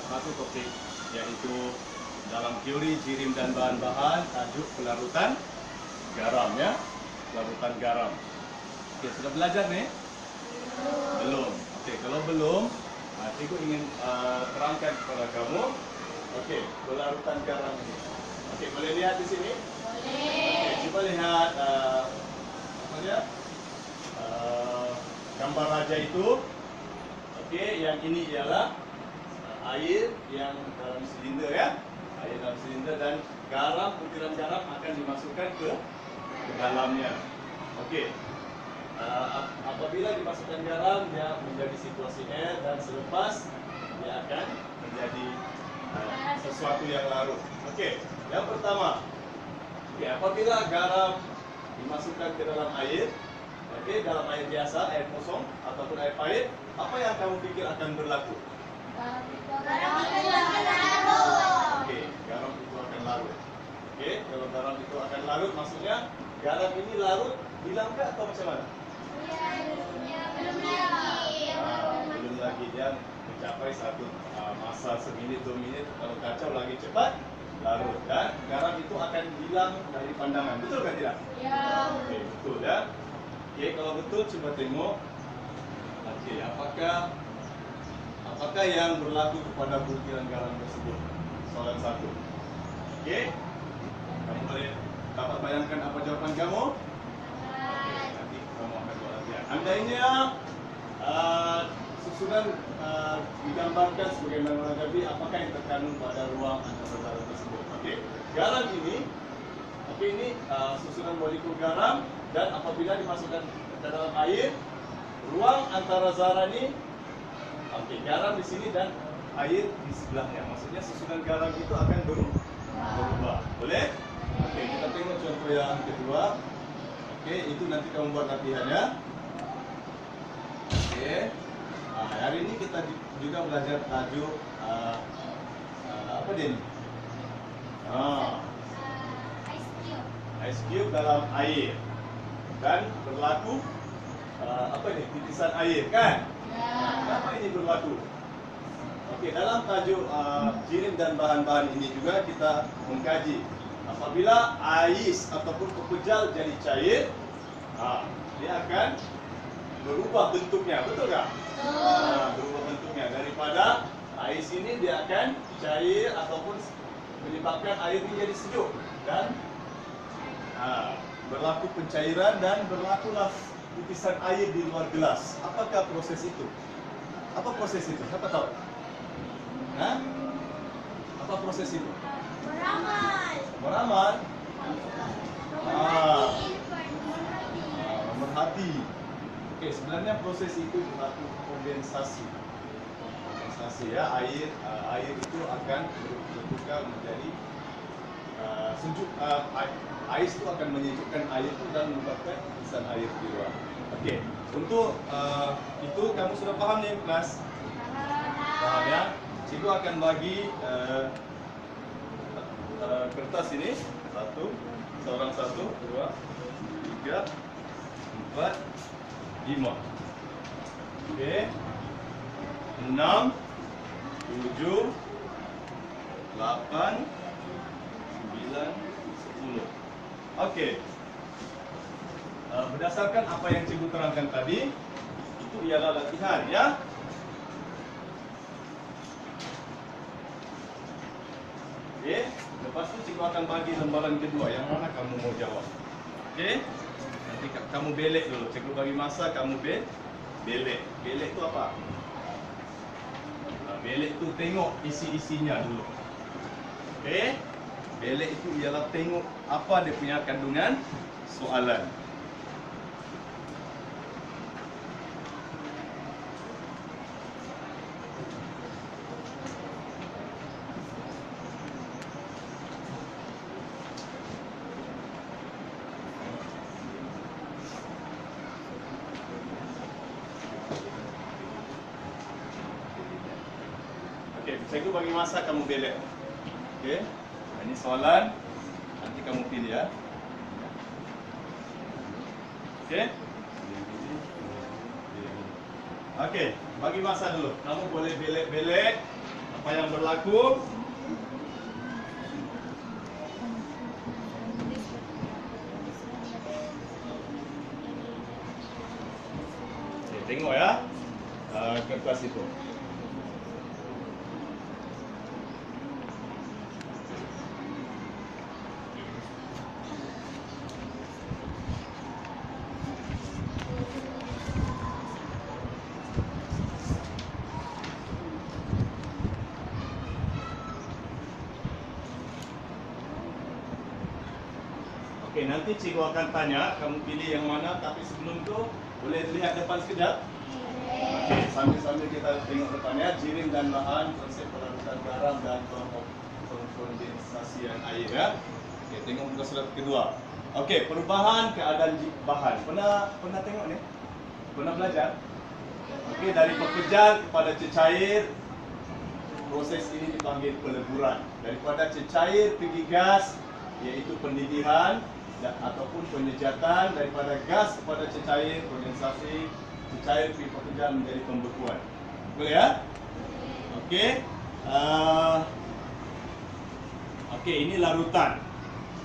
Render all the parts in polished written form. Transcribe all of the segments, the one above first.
satu topik, yaitu dalam teori jirim dan bahan-bahan, tajuk pelarutan garam ya, pelarutan garam. Oke, sudah belajar nih? Belum. Oke, kalau belum, cikgu ingin terangkan kepada kamu. Oke, pelarutan garam ini. Oke, boleh lihat di sini? Boleh. Oke, coba lihat apa dia? Gambar raja itu. Oke, yang ini ialah air yang dalam silinder ya, air dalam silinder, dan garam, butiran garam akan dimasukkan ke dalamnya. Oke, apabila dimasukkan garam, dia menjadi situasi air, dan selepas dia akan menjadi sesuatu yang larut. Oke, yang pertama, apabila garam dimasukkan ke dalam air, dalam air biasa, air kosong ataupun air pahit, apa yang kamu pikir akan berlaku? Garam itu akan larut. Oke, garam itu akan larut. Oke, kalau garam itu akan larut, maksudnya garam ini larut, hilang nggak atau macam mana? Belum lagi. Belum lagi, dia mencapai satu masa seminit 2 menit, kalau kacau lagi cepat larut, dan garam itu akan hilang dari pandangan. Betul kan tidak? Ya. Oke, betul ya. Oke, kalau betul coba tengok. Oke, apakah yang berlaku kepada butiran garam tersebut? Soalan 1. Oke, kamu boleh dapat bayangkan apa jawaban kamu? Nanti kamu akan buat latihan. Andainya susunan digambarkan sebagaimana tadi, apakah yang terkandung pada ruang antara garam tersebut? Oke, garam ini, susunan molekul garam, dan apabila dimasukkan ke dalam air, ruang antara zara ini, garam di sini dan air di sebelahnya. Maksudnya susunan garam itu akan berubah. Boleh? Oke, kita tengok contoh yang kedua. Oke, itu nanti kamu buat latihannya. Oke, hari ini kita juga belajar tajuk apa dia ini? Ice cube dalam air, dan berlaku titisan air kan? Kenapa ini berlaku? Oke, dalam tajuk jirim dan bahan-bahan ini juga kita mengkaji apabila ais ataupun pepejal jadi cair, dia akan berubah bentuknya, betul nggak? Berubah bentuknya, daripada ais ini dia akan cair ataupun menyebabkan air ini jadi sejuk, dan berlaku pencairan dan berlakulah titisan air di luar gelas. Apakah proses itu? Apa proses itu? Siapa tahu? Apa proses itu? Meramal. Merhati. Oke, sebenarnya proses itu berlaku kondensasi. Kondensasi ya, air itu akan bertukar menjadi sejuk. Ais itu akan menyejukkan air itu dan menyebabkan titisan air di luar. Oke, untuk itu kamu sudah paham nih kelas? Paham ya? Cikgu akan bagi kertas ini, seorang 1, 2, 3, 4, 5. Oke, 6, 7, 8, 9, 10. Oke, berdasarkan apa yang cikgu terangkan tadi, itu ialah latihan ya. Oke, lepas itu cikgu akan bagi lembaran kedua, yang mana kamu mau jawab. Oke, nanti kamu belek dulu. Cikgu bagi masa, kamu belek. Belek itu apa? Belek itu tengok isi-isinya dulu. Oke, belek itu ialah tengok apa dia punya kandungan soalan. Oke, cikgu bagi masa, kamu belek. Oke, ini soalan, nanti kamu pilih ya. Oke? Oke, bagi masa dulu. Kamu boleh belek-belek Apa yang berlaku? Oke, tengok ya kertas itu. Oke, nanti cikgu akan tanya kamu pilih yang mana, tapi sebelum itu boleh lihat depan sekejap. Oke, sambil-sambil kita tengok depannya, jirim dan bahan, konsep pelarutan garam dan kondensasian air ya. Oke, tengok muka surat kedua. Oke, perubahan keadaan bahan. Pernah tengok ni? Pernah belajar? Oke, dari pepejal kepada cecair, proses ini dipanggil peleburan. Daripada cecair pergi gas, iaitu pendidihan ataupun penyejatan. Daripada gas kepada cecair, kondensasi, cecair pergi pepejal menjadi pembekuan. Boleh ya? Okey. Okey, ini larutan.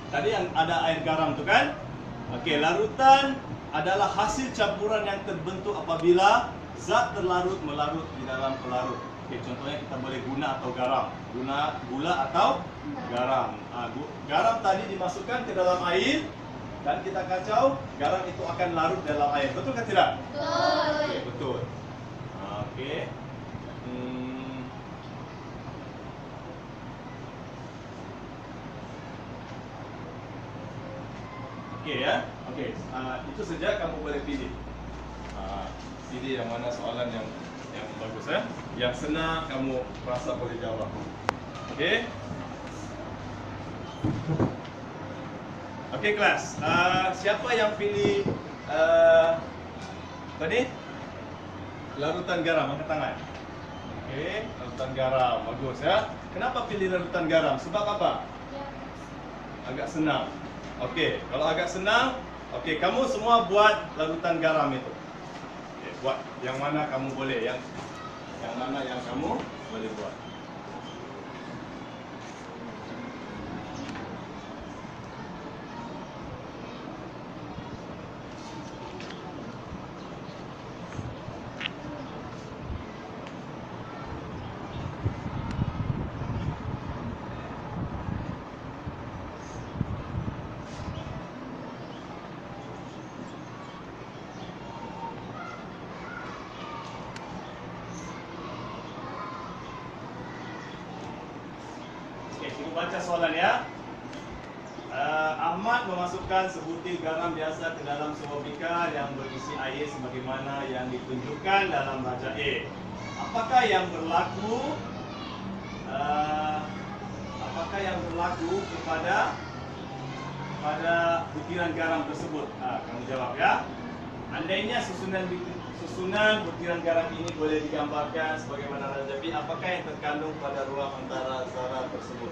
Tadi yang ada air garam tu kan? Okey, larutan adalah hasil campuran yang terbentuk apabila zat terlarut melarut di dalam pelarut. Okey, contohnya kita boleh guna atau garam. Gula atau garam. Garam tadi dimasukkan ke dalam air dan kita kacau, garam itu akan larut dalam air. Betul ke tidak? Betul. Okey, betul. Okey. Okey ya. Okey, itu saja kamu boleh pilih. Pilih yang mana soalan yang bagus ya. Yang senang kamu rasa boleh jawab. Okey. Okey kelas. Siapa yang pilih apa ni? Larutan garam, angkat tangan. Okey, larutan garam bagus ya. Kenapa pilih larutan garam? Sebab apa? Agak senang. Okey, kalau agak senang, okey, kamu semua buat larutan garam itu. Okey, buat yang mana kamu boleh, yang mana yang kamu boleh buat. Baca soalan ya. Ahmad memasukkan sebutir garam biasa ke dalam sebuah bikar yang berisi air sebagaimana yang ditunjukkan dalam baca A. Apakah yang berlaku? Kepada butiran garam tersebut? Kamu jawab ya. Andainya susunan butiran garam ini boleh digambarkan sebagaimana Rajabi, apakah yang terkandung pada ruang antara zarah tersebut?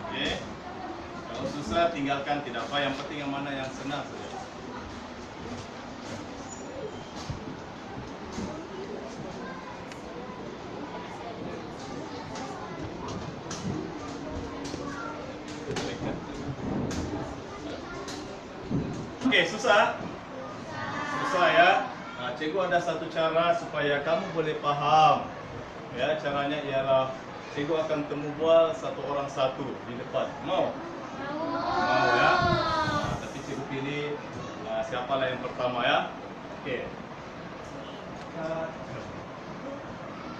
Okey. Kalau susah tinggalkan, tidak apa, yang penting yang mana yang senang saja. Okey, susah? Susah ya. Cikgu ada satu cara supaya kamu boleh faham. Ya, caranya ialah cikgu akan temu bual satu orang satu di depan. Mau? Mau ya. Tapi cikgu pilih siapalah yang pertama ya. Okey.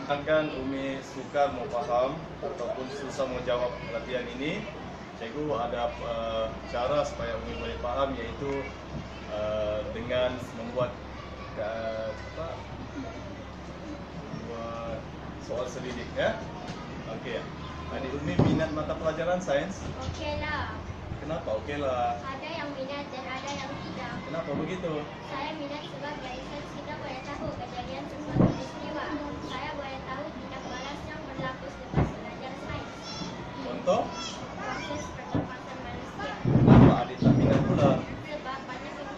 Akan Umi sukar mau faham ataupun susah mau jawab latihan ini, cikgu ada cara supaya Umi boleh faham, iaitu dengan membuat buat soal selidik ya. Okey. Adik Umi minat mata pelajaran sains? Okeylah. Kenapa okeylah? Ada yang minat dan ada yang tidak. Kenapa begitu? Saya minat sebab dari sains kita boleh tahu kejadian sesuatu peristiwa. Saya boleh tahu tindak balas yang berlaku selepas belajar sains. Contoh? Proses pernafasan manusia. Kenapa adik tak minat pula? Sebab banyak ilmu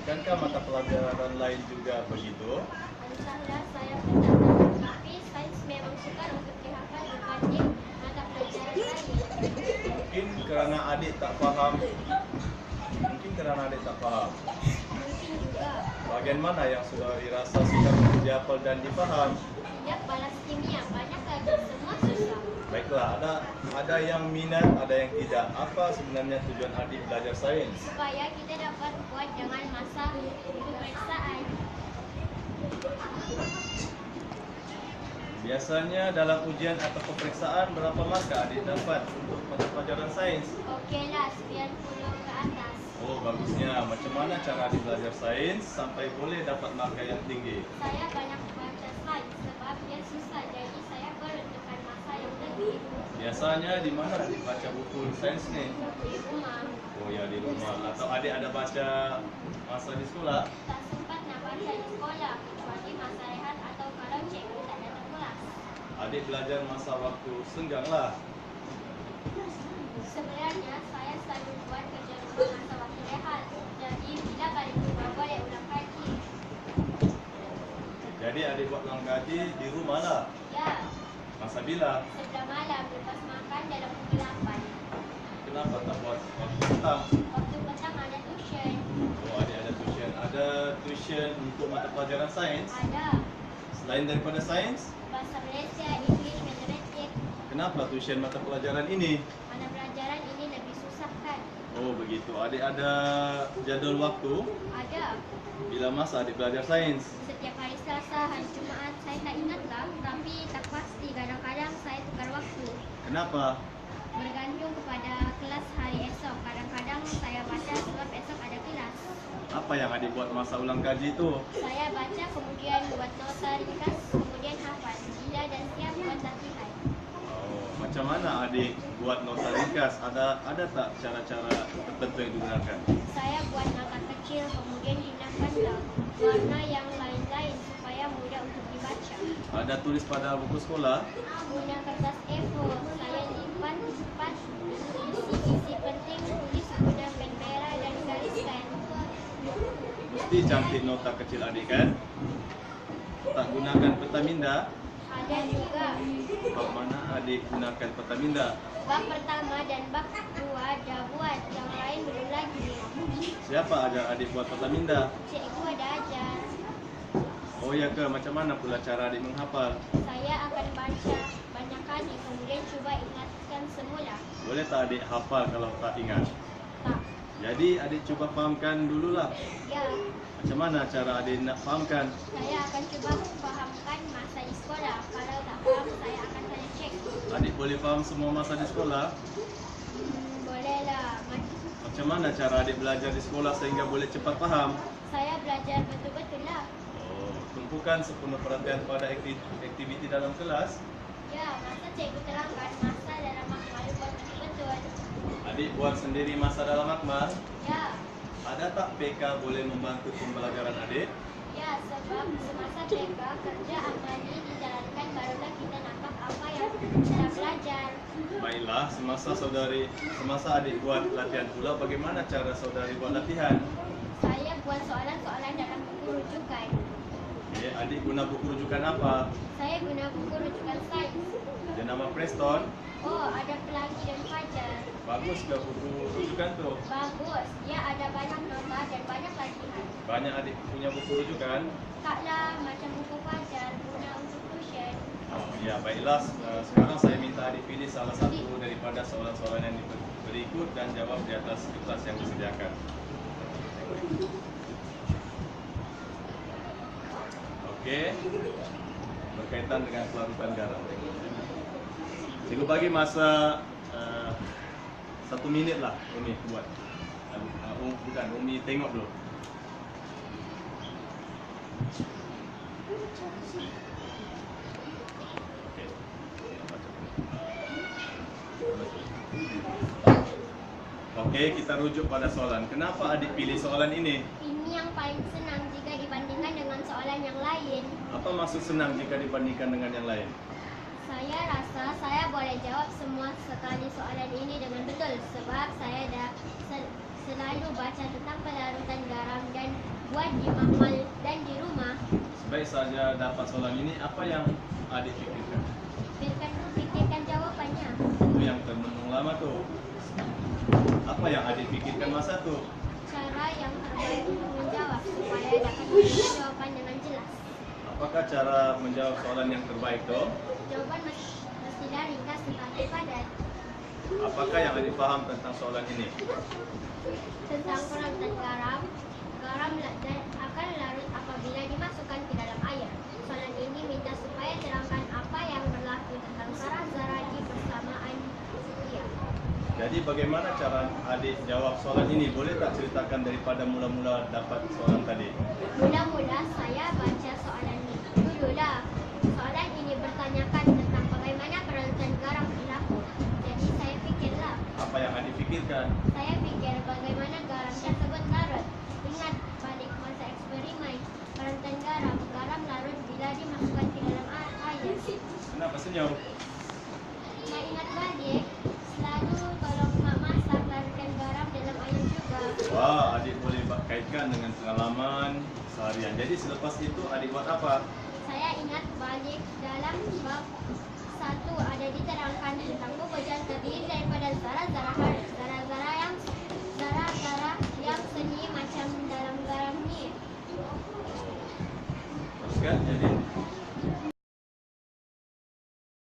Bukankah mata pelajaran lain juga begitu? Entahlah, saya pun tak tahu. Tapi sains memang sukar untuk dihafal dibanding mata pelajaran lain. Mungkin kerana adik tak faham. Mungkin kerana adik tak faham. Mungkin juga. Bahagian mana yang saudari rasa sukar untuk dihafal dan difaham? Setiap balas kimia, banyak lagi, semua susah. Baiklah, ada yang minat, ada yang tidak. Apa sebenarnya tujuan adik belajar sains? Supaya kita dapat buat dengan masa pemeriksaan. Biasanya dalam ujian atau peperiksaan berapa markah adik dapat untuk mata pelajaran sains? Okeylah, 90 ke atas. Oh, bagusnya. Macam mana cara adik belajar sains sampai boleh dapat markah yang tinggi? Saya banyak baca sains sebab dia susah, jadi saya perlukan masa yang lebih. Biasanya di mana adik baca buku sains ni? Di rumah. Oh ya, di rumah. Atau adik ada baca masa di sekolah? Tak sempat nak baca di sekolah, kecuali masa rehat atau kalau cikgu tak datang kelas. Adik belajar masa waktu senggang lah. Sebenarnya saya selalu buat kerja rumah masa waktu rehat. Jadi bila balik rumah boleh ulang kaji. Jadi adik buat ulang kaji di rumah lah. Ya, Masa bila? sebelah malam lepas makan dalam pukul 8. Kenapa tak buat waktu petang? Waktu petang ada tuition. Oh, adik ada tuition. Ada tuition untuk mata pelajaran sains? Ada Selain daripada sains, bahasa Malaysia, English, matematik. kenapa tuition mata pelajaran ini? Mana pelajaran ini lebih susah kan? Oh, begitu. Adik ada jadual waktu Ada. bila masa adik belajar sains? Setiap hari Selasa, hari Jumaat, saya tak ingat lah. Tapi tak pasti, kadang-kadang saya tukar waktu. Kenapa? Bergantung kepada kelas hari esok. Kadang-kadang saya baca sebab esok ada kelas. Apa yang adik buat masa ulang kaji itu? Saya baca, kemudian buat nota ringkas, kemudian hafal. Bila dan siap buat latihan. Oh, macam mana adik buat nota ringkas? Ada tak cara-cara tertentu yang digunakan? Saya buat nota kecil, kemudian gunakan warna yang lain-lain supaya mudah untuk dibaca. Ada tulis pada buku sekolah? Guna kertas A4, saya lipat isi-isi penting, tulis guna pen merah dan gariskan. Mesti cantik nota kecil adik kan? Tak gunakan peta minda? Ada juga Bab mana adik gunakan peta minda? bab pertama dan bab kedua dah buat, yang lain belum lagi. Siapa ajar adik buat peta minda? Cikgu ada ajar. Oh ya ke, macam mana pula cara adik menghafal? Saya akan baca banyak kali, kemudian cuba ingatkan semula. Boleh tak adik hafal kalau tak ingat? Tak. Jadi adik cuba fahamkan dululah. Ya, Macam mana cara adik nak fahamkan? saya akan cuba fahamkan masa di sekolah. Kalau tak faham, saya akan tanya cikgu. Adik boleh faham semua masa di sekolah? Bolehlah. Macam mana cara adik belajar di sekolah sehingga boleh cepat faham? Saya belajar betul-betul lah. Oh, tumpukan sepenuh perhatian pada aktiviti dalam kelas. Ya, masa cikgu terangkan, masa dalam makmal buat betul-betul. Adik buat sendiri masa dalam makmal. Ya, Ada tak PK boleh membantu pembelajaran adik? ya, sebab semasa PK kerja amali dijalankan barulah kita nampak apa yang kita belajar. Baiklah, semasa adik buat latihan pula, bagaimana cara saudari buat latihan? Saya buat soalan-soalan dalam buku rujukan. Adik guna buku rujukan apa? Saya guna buku rujukan sains. Ada nama Preston. Oh, ada Pelangi dan Fajar. Bagus ke buku rujukan tu? Bagus. Dia ada banyak nota dan banyak latihan. Banyak adik punya buku rujukan. Taklah macam buku Fajar guna untuk tuition. Oh ya, baiklah. Sekarang saya minta adik pilih salah satu daripada soalan-soalan yang berikut dan jawab di atas kertas yang disediakan. Okey. Berkaitan dengan pelarutan garam. Cikgu bagi masa 1 minit lah Umi buat. Bukan, Umi tengok dulu. Okey. Okey, kita rujuk pada soalan. Kenapa adik pilih soalan ini? Ini yang paling senang jika dibandingkan dengan soalan yang lain. Apa maksud senang jika dibandingkan dengan yang lain? Saya rasa saya boleh jawab semua sekali soalan ini dengan betul sebab saya dah selalu baca tentang pelarutan garam dan dibuat di mahmal dan di rumah. Sebaik saja dapat soalan ini, apa yang adik pikirkan? Pikirkan jawabannya. Itu yang termenung lama tuh. Apa yang adik pikirkan masa tuh? Cara yang terbaik untuk menjawab supaya dapat memberikan jawaban dengan jelas. Apakah cara menjawab soalan yang terbaik tuh? Jawaban mestilah ringkas tetapi padat. Apakah yang adik paham tentang soalan ini? Tentang perantan garam, garam akan larut apabila dimasukkan ke dalam air. Soalan ini minta supaya terangkan apa yang berlaku tentang zarah-zarah di persamaan dia. Jadi bagaimana cara adik jawab soalan ini? Boleh tak ceritakan daripada mula-mula dapat soalan tadi? Mula-mula saya baca soalan ini dululah. Soalan ini bertanyakan tentang bagaimana perantan garam berlaku. Jadi saya fikirlah. Apa yang adik pikirkan? Saya pikir bagaimana garam tersebut larut. Ingat balik masa eksperimen perantan garam. Garam larut bila dimasukkan ke dalam air. Kenapa senyum? Saya ingat balik selalu tolong mak masak larutkan garam dalam air juga. Wah, adik boleh kaitkan dengan pengalaman seharian. Jadi selepas itu adik buat apa? Saya ingat balik dalam bab 1 ada diterangkan tentang